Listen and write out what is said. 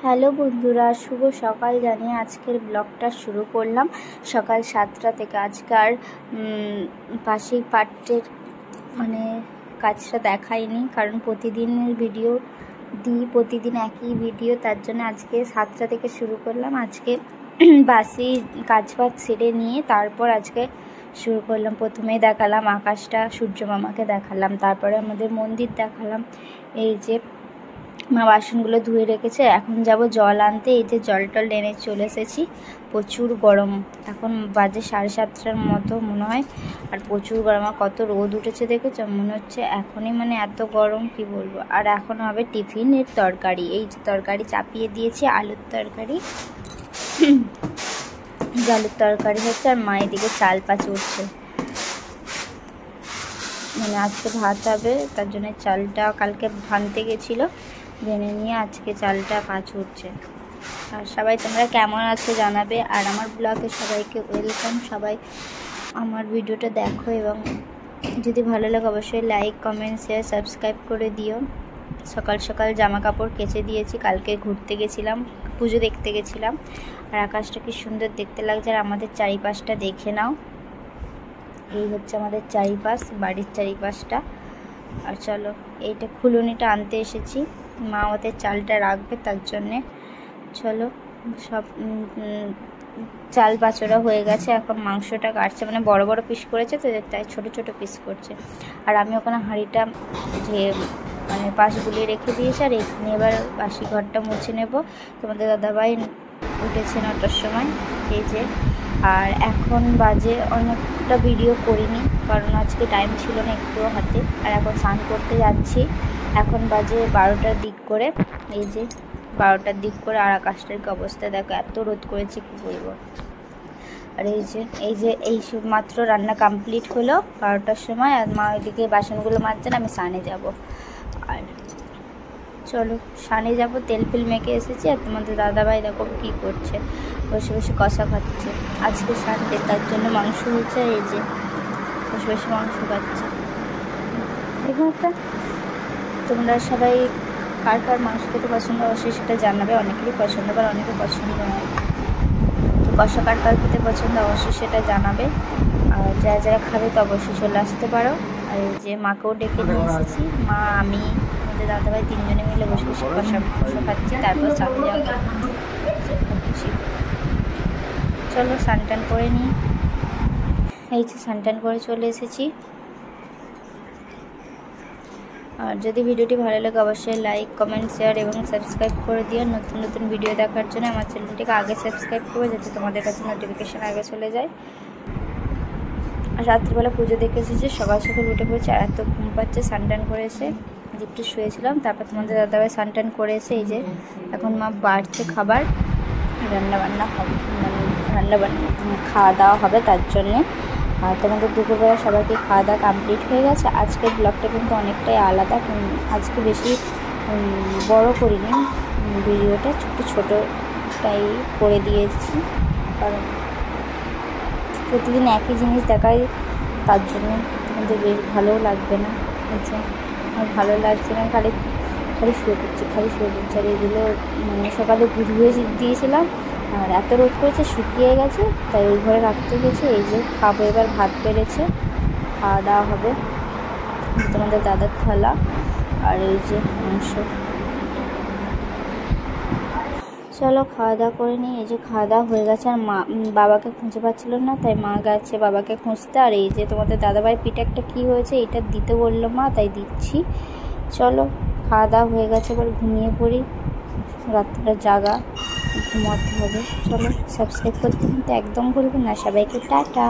Hello বন্ধুরা, শুভ সকাল জানিয়ে আজকের ব্লগটা শুরু করলাম সকাল 7টা থেকে। আজকাল পাশেই পাটের কাজটা দেখাইনি, কারণ প্রতিদিনের ভিডিও দিই, প্রতিদিন একই ভিডিও, তার জন্য আজকে 7টা থেকে শুরু করলাম। আজকে বাসি কাজবাজ সেরে নিয়ে তারপর আজকে শুরু করলাম। প্রথমেই দেখালাম আকাশটা, সূর্য মামাকে দেখালাম, তারপরে আমাদের মন্দির দেখালাম। এই যে মা বাসনগুলো ধুয়ে রেখেছে, এখন যাব জল আনতে। এই যে জল টল এনে চলে এসেছি। প্রচুর গরম, এখন বাজে 7:30টার মতো মনে হয়, আর প্রচুর গরম। আর কত রোদ উঠেছে দেখেছ, মনে হচ্ছে এখনই এত গরম কি বলবো। আর এখন হবে টিফিনের তরকারি। এই যে তরকারি চাপিয়ে দিয়েছি, আলুর তরকারি, আলুর তরকারি হচ্ছে। আর মা এদিকে চাল উঠছে, আজকে ভাত হবে, তার জন্য চালটা কালকে ভানতে গেছিলো, ভেনে নিয়ে আজকে চালটা উঠছে। আর সবাই তোমরা কেমন আছো জানাবে, আর আমার ব্লগে সবাইকে ওয়েলকাম। সবাই আমার ভিডিওটা দেখো, এবং যদি ভালো লাগে অবশ্যই লাইক, কমেন্ট, শেয়ার, সাবস্ক্রাইব করে দিও। সকাল সকাল জামা কাপড় কেচে দিয়েছি, কালকে ঘুরতে গেছিলাম, পুজো দেখতে গেছিলাম। আর আকাশটা কি সুন্দর দেখতে লাগছে। আর আমাদের চারিপাশটা দেখে নাও, এই হচ্ছে আমাদের চারিপাশ, বাড়ির চারিপাশটা। আর চলো, এইটা খুলুনিটা আনতে এসেছি, মা আমাদের চালটা রাখবে, তার জন্যে। চলো, সব চাল বাছরা হয়ে গেছে, এখন মাংসটা কাটছে, বড় বড় পিস করেছে তো, তাই ছোট ছোট পিস করছে। আর আমি ওখানে হাঁড়িটা যে পাশ বুলিয়ে রেখে দিয়েছি। আর এখানে এবার বাসি ঘরটা মুছে নেব। তোমাদের দাদাভাই উঠেছে 9টার সময়, এই যে। আর এখন বাজে, অনেকটা ভিডিও করিনি কারণ আজকে টাইম ছিল না একটুও হাতে। আর এখন স্নান করতে যাচ্ছি, এখন বাজে 12টার দিক করে, এই যে 12টার দিক করে। আর আকাশটার কি অবস্থা দেখো, এত রোদ করেছে কি বলবো। আর এই সব মাত্র রান্না কমপ্লিট হলো 12টার সময়। আর মা ওইদিকে বাসনগুলো মাজছেন, আমি স্নানে যাব। আর চলো, স্নানে যাব, তেল ফিল মেখে এসেছি। আর তোমাদের দাদাভাই দেখো কী করছে, বসে বসে কষা খাচ্ছে। আজকে সানডে, তার জন্য মাংস হয়েছে। এই যে বসে বসে মাংস খাচ্ছে। এখানটা তোমরা সবাই কার কার মাংস খেতে পছন্দ অবশ্যই সেটা জানাবে। অনেকেরই পছন্দ, আবার অনেকে পছন্দ নয়। তো কষা কার কার খেতে পছন্দ অবশ্যই সেটা জানাবে। আর যারা যারা খাবে তো অবশ্যই চলে আসতে পারো। আর এই যে মাকেও ডেকে নিয়ে এসেছি, মা, আমি, আমাদের দাদাভাই 3জনে মিলে বসে বসে কষা খাচ্ছি, তারপর সাথে যাবো খাচ্ছি। চলো, স্নান করে নিই। এই যে স্নান করে চলে এসেছি। আর যদি ভিডিওটি ভালো লাগে অবশ্যই লাইক, কমেন্ট, শেয়ার এবং সাবস্ক্রাইব করে দিও। নতুন নতুন ভিডিও দেখার জন্য আমার চ্যানেলটিকে আগে সাবস্ক্রাইব করবে, যাতে তোমাদের কাছে নোটিফিকেশান আগে চলে যায়। আর রাত্রিবেলা পুজো দেখে এসেছি, সকাল সকাল উঠে পড়েছে, আর এত ঘুম পাচ্ছে। স্নান করে এসে একটু শুয়েছিলাম, তারপর তোমাদের দাদাভাই স্নান করে এসে এই যে এখন মা বাড়ছে খাবার, রান্নাবান্না হবে, খাওয়া দাওয়া হবে, তার জন্যে। আর তোমাদের দুপুরবেলা সবাইকে খাওয়া দাওয়া কমপ্লিট হয়ে গেছে। আজকের ব্লগটা কিন্তু অনেকটাই আলাদা, আজকে বেশি বড় করিনি ভিডিওটা, ছোটোটাই করে দিয়েছি, কারণ প্রতিদিন একই জিনিস দেখাই, তার জন্য তোমাদের বেশ ভালোও লাগবে না। আচ্ছা, আমার ভালো লাগছে না, খালি শুয়ে পড়ছি। আর এগুলো সকালে ধুয়ে দিয়েছিলাম, আর এত রোদ করেছে, শুকিয়ে গেছে, তাই ওই ঘরে রাখতে গেছি। এই যে খাবো, এবার ভাত বেড়েছে, খাওয়া দাওয়া হবে। তোমাদের দাদার থালা, আর এই যে মাংস। চলো, খাওয়া দাওয়া করে নিই। এই যে খাওয়া দাওয়া হয়ে গেছে। আর মা বাবাকে খুঁজে পাচ্ছিল না, তাই মা গেছে বাবাকে খুঁজতে। আর এই যে তোমাদের দাদাভাই পিঠে একটা কী হয়েছে, এটা দিতে বললো মা, তাই দিচ্ছি। চলো, খাওয়া দাওয়া হয়ে গেছে, এবার ঘুমিয়ে পড়ি, রাত্রিটা জাগা, ঘুমাতে হবে। চলো, সাবস্ক্রাইব করতে কিন্তু একদম ভুলবেন না। সবাইকে টাটা।